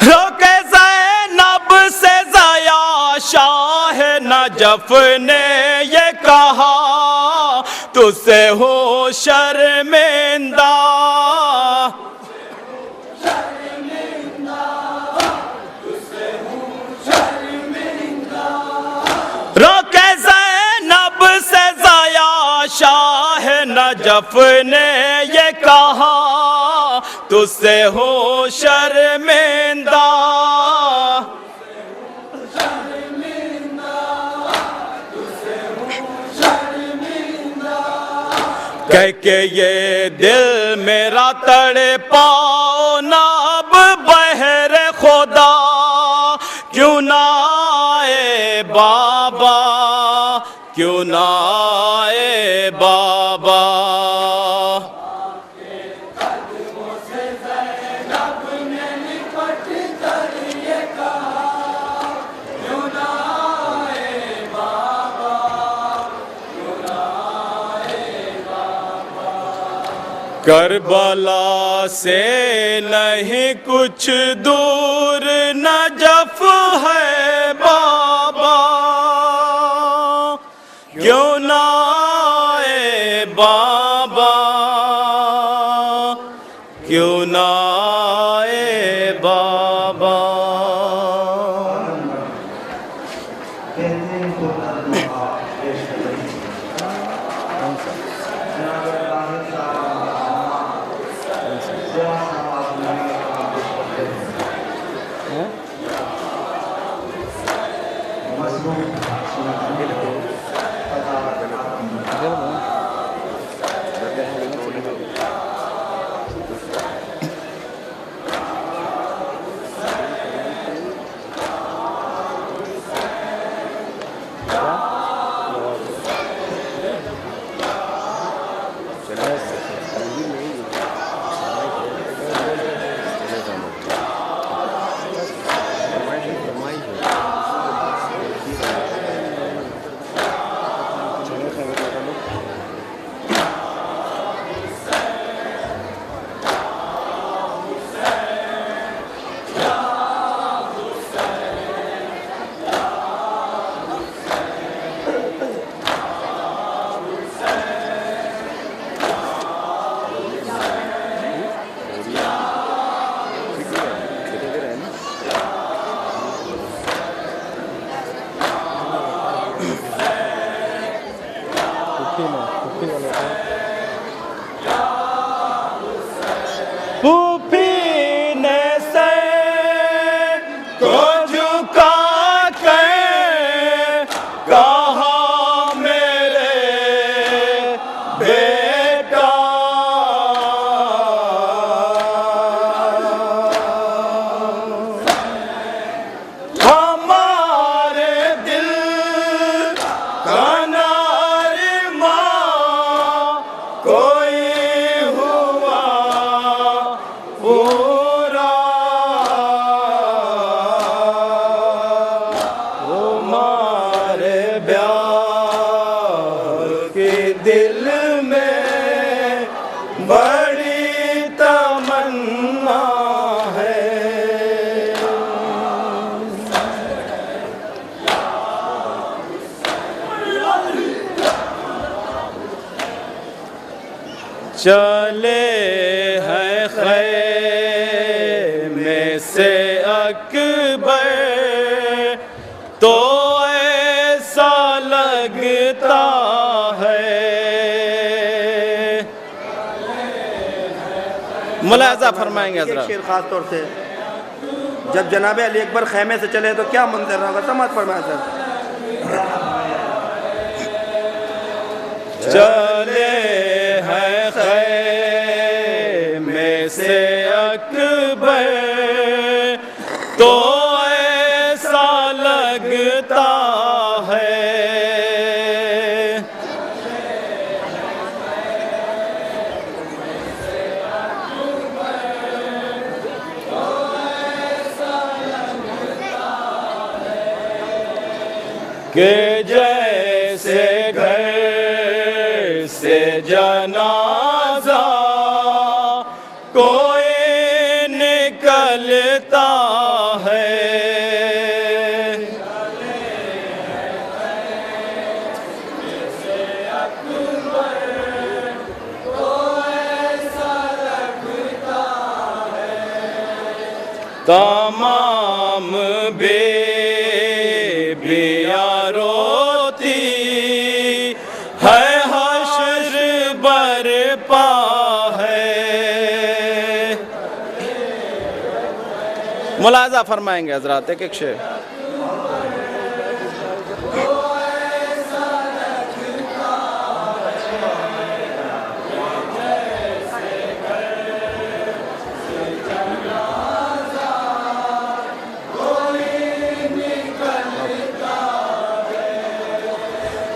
D: रोके ज़ैनब से ज़या शाह नजफ ने ये कहा, तुझसे हो शर्मिंदा। रोके ज़ैनब से ज़या शाह नजफ ने ये कहा, तुझसे हो शर्मिंदा। कह के ये दिल मेरा तड़े पाओ ना अब बहरे खुदा, क्यों ना आए बाबा, क्यों ना आए बाबा। करबला से नहीं कुछ दूर नजफ है बाबा, क्यों ना आए बाबा, क्यों ना आए बाबा। में से अकबर तो ऐसा लगता है। मुलाहजा फरमाएंगे
G: एक
D: हज़रत।
G: शेर खास तौर से, जब जनाब अली अकबर खैमे से चले तो क्या मंजर रहा होगा, समाज फरमाया सर।
D: चले हैं खैमे से अकबर तो ऐसा लगता है। कि जैसे घर से जनाजा कोई निकलता है। तमाम बेबियाँ रोती है, हश्र बरपा है। मुलाहजा फरमाएंगे हजरात एक एक शेर।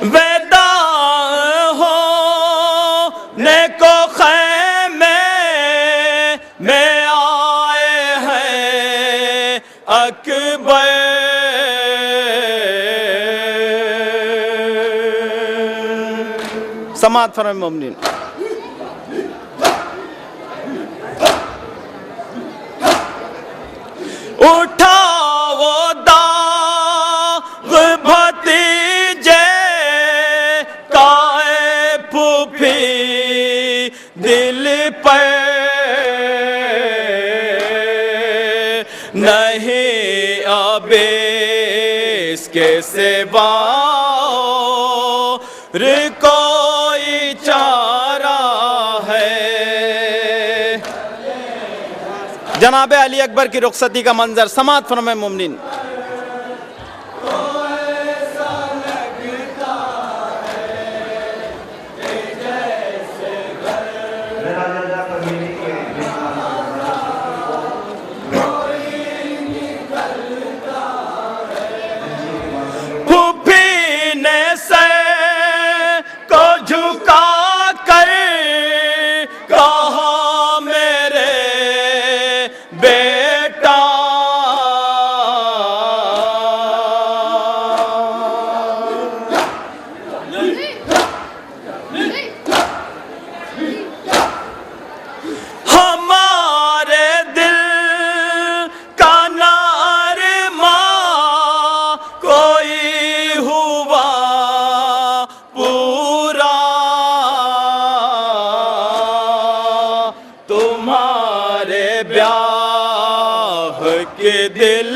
D: वेदा हो नेको खैमे में आए हैं अकबर। समात फरमाए मोमिनीन। उठा वो दाग भतीजे काए फूफी दिल पर नहीं अब इसके सिवा और कोई चारा है। जनाब अली अकबर की रुखसती का मंजर समात फरमाए मोमिनीन। फूफी ने सर को झुका कर कहा मेरे बेटा। हमारे दिल का नारमा कोई हुआ पूरा, तुम्हारे ब्याह के दिल